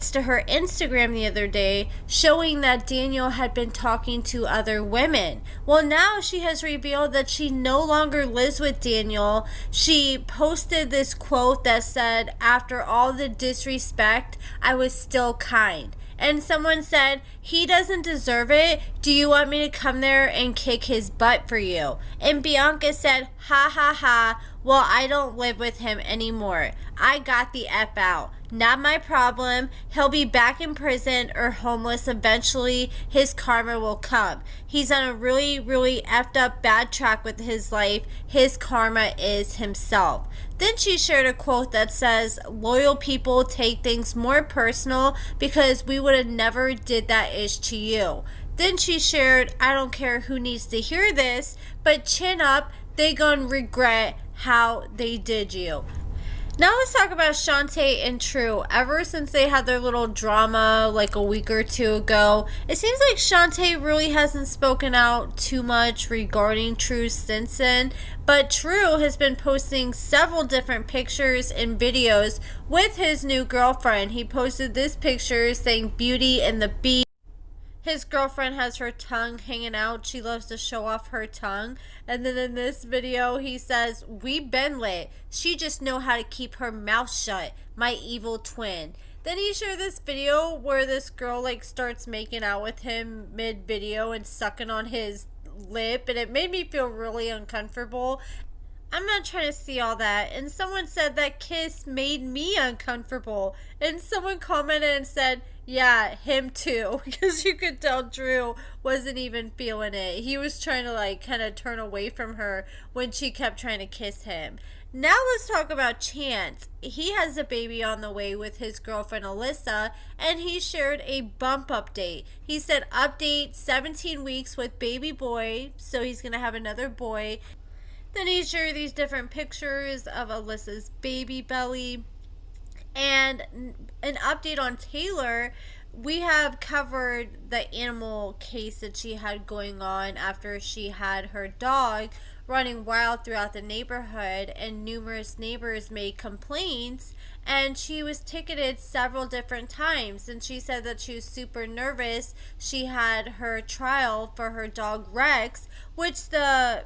links to her Instagram the other day showing that Daniel had been talking to other women. Well, now she has revealed that she no longer lives with Daniel. She posted this quote that said, "After all the disrespect, I was still kind." And someone said, "He doesn't deserve it. Do you want me to come there and kick his butt for you?" And Bianca said, "Ha ha ha. Well, I don't live with him anymore. I got the F out. Not my problem. He'll be back in prison or homeless eventually. His karma will come. He's on a really, really effed up bad track with his life. His karma is himself." Then she shared a quote that says, "Loyal people take things more personal because we would have never did that ish to you." Then she shared, "I don't care who needs to hear this, but chin up, they gonna regret how they did you." Now let's talk about Shantae and True. Ever since they had their little drama like a week or two ago, it seems like Shantae really hasn't spoken out too much regarding True since then. But True has been posting several different pictures and videos with his new girlfriend. He posted this picture saying "Beauty and the Beast." His girlfriend has her tongue hanging out. She loves to show off her tongue. And then in this video, he says, "We been lit. She just know how to keep her mouth shut. My evil twin." Then he shared this video where this girl like starts making out with him mid-video and sucking on his lip. And it made me feel really uncomfortable. I'm not trying to see all that. And someone said that kiss made me uncomfortable. And someone commented and said, "Yeah, him too," because you could tell Drew wasn't even feeling it. He was trying to like kind of turn away from her when she kept trying to kiss him. Now let's talk about Chance. He has a baby on the way with his girlfriend Alyssa, and he shared a bump update. He said, "Update 17 weeks with baby boy," so he's going to have another boy. Then he shared these different pictures of Alyssa's baby belly. And an update on Tayler. We have covered the animal case that she had going on after she had her dog running wild throughout the neighborhood, and numerous neighbors made complaints, and she was ticketed several different times. And she said that she was super nervous. She had her trial for her dog Rex, which the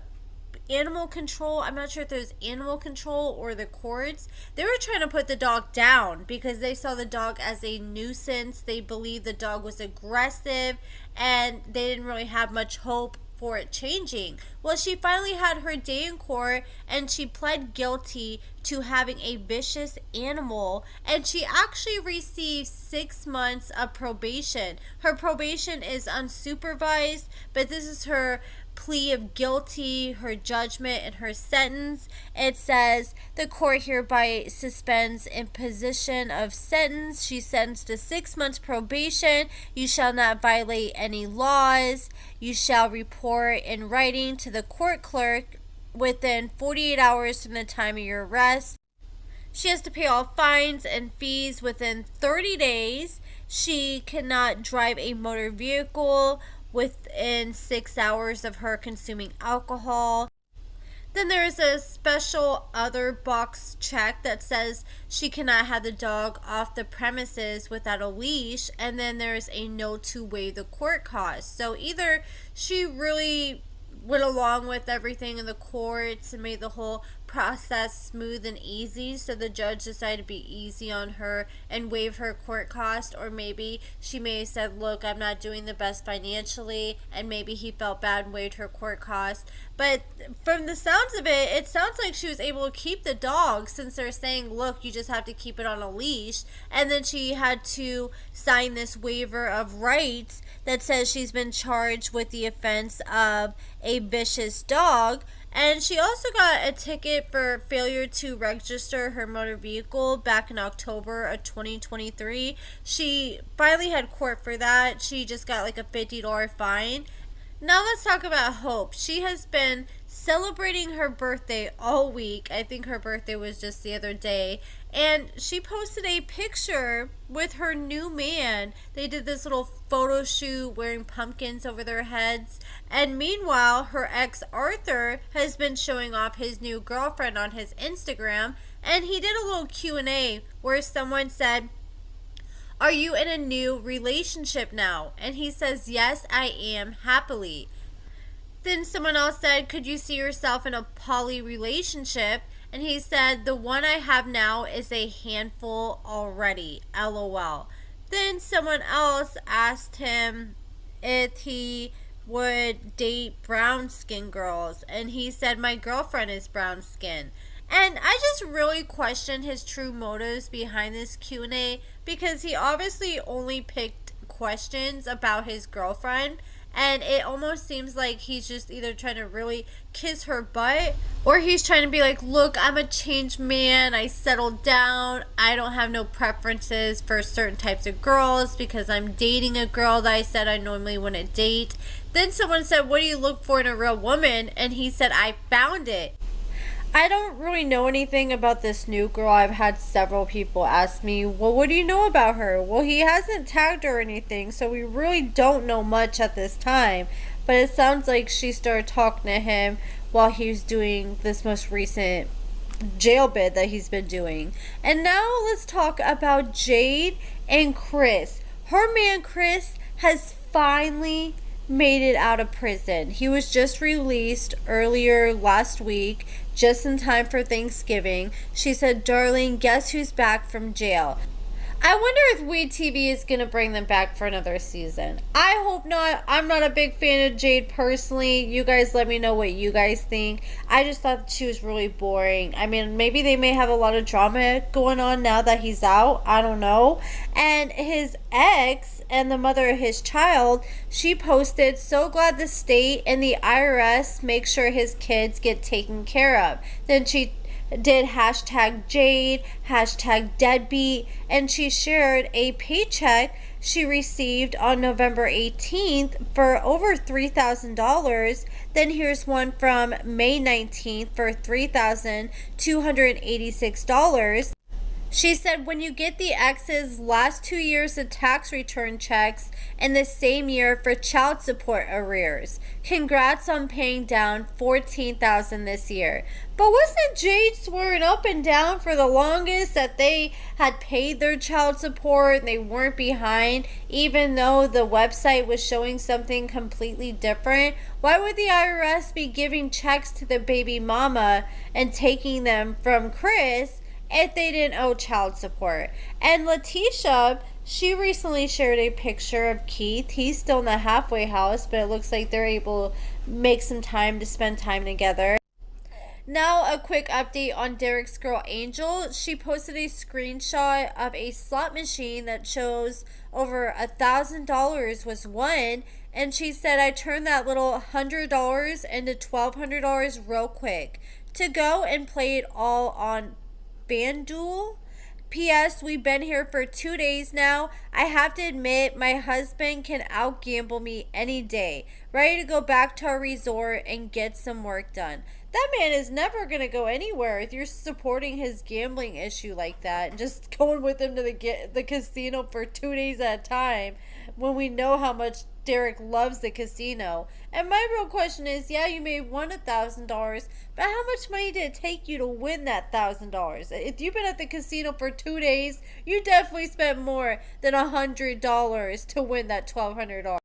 animal control, I'm not sure if it was animal control or the courts, they were trying to put the dog down because they saw the dog as a nuisance. They believed the dog was aggressive, and they didn't really have much hope for it changing. Well, she finally had her day in court, and she pled guilty to having a vicious animal, and she actually received 6 months of probation. Her probation is unsupervised, but this is her plea of guilty, her judgment, and her sentence. It says, "The court hereby suspends imposition of sentence. She's sentenced to 6 months probation. You shall not violate any laws. You shall report in writing to the court clerk within 48 hours from the time of your arrest. She has to pay all fines and fees within 30 days. She cannot drive a motor vehicle within 6 hours of her consuming alcohol." Then there's a special other box check that says she cannot have the dog off the premises without a leash. And then there's a note to waive the court costs. So either she really went along with everything in the courts and made the whole process smooth and easy, so the judge decided to be easy on her and waive her court cost, or maybe she may have said, "Look, I'm not doing the best financially," and maybe he felt bad and waived her court cost. But from the sounds of it, it sounds like she was able to keep the dog, since they're saying, "Look, you just have to keep it on a leash." And then she had to sign this waiver of rights that says she's been charged with the offense of a vicious dog. And she also got a ticket for failure to register her motor vehicle back in October of 2023. She finally had court for that. She just got like a $50 fine. Now let's talk about Hope. She has been celebrating her birthday all week. I think her birthday was just the other day. And she posted a picture with her new man. They did this little photo shoot wearing pumpkins over their heads. And meanwhile, her ex Arthur has been showing off his new girlfriend on his Instagram. And he did a little Q&A where someone said, Are you in a new relationship now? And he says, yes, I am, happily. Then someone else said, could you see yourself in a poly relationship? And he said, the one I have now is a handful already, LOL. Then someone else asked him if he would date brown skin girls, and he said, my girlfriend is brown skin. And I just really questioned his true motives behind this Q&A, because he obviously only picked questions about his girlfriend, and it almost seems like he's just either trying to really kiss her butt, or he's trying to be like, look, I'm a changed man, I settled down, I don't have no preferences for certain types of girls because I'm dating a girl that I said I normally wouldn't date. Then someone said, what do you look for in a real woman? And he said, I found it. I don't really know anything about this new girl. I've had several people ask me, well, what do you know about her? Well, he hasn't tagged her or anything, so we really don't know much at this time. But it sounds like she started talking to him while he was doing this most recent jail bid that he's been doing. And now let's talk about Jade and Chris. Her man Chris has finally made it out of prison. He was just released earlier last week, just in time for Thanksgiving. She said, darling, guess who's back from jail? I wonder if WeTV is going to bring them back for another season. I hope not. I'm not a big fan of Jade personally. You guys let me know what you guys think. I just thought she was really boring. I mean, maybe they may have a lot of drama going on now that he's out. I don't know. And his ex and the mother of his child, she posted, so glad the state and the IRS make sure his kids get taken care of. Then she did hashtag Jade, hashtag deadbeat, and she shared a paycheck she received on November 18th for over $3,000. Then here's one from May 19th for $3,286. She said, when you get the ex's last 2 years of tax return checks and the same year for child support arrears. Congrats on paying down $14,000 this year. But wasn't Jade swearing up and down for the longest that they had paid their child support and they weren't behind, even though the website was showing something completely different? Why would the IRS be giving checks to the baby mama and taking them from Chris if they didn't owe child support? And Letitia, she recently shared a picture of Keith. He's still in the halfway house, but it looks like they're able to make some time to spend time together. Now a quick update on Derek's girl Angel. She posted a screenshot of a slot machine that shows over $1,000 was won, and she said, I turned that little $100 into $1,200 real quick to go and play it all on FanDuel. P.S. We've been here for 2 days now. I have to admit, my husband can out-gamble me any day. Ready to go back to our resort and get some work done. That man is never going to go anywhere if you're supporting his gambling issue like that and just going with him to the casino for 2 days at a time when we know how much Derek loves the casino. And my real question is, yeah, you may have won $1,000, but how much money did it take you to win that $1,000? If you've been at the casino for 2 days, you definitely spent more than $100 to win that $1,200.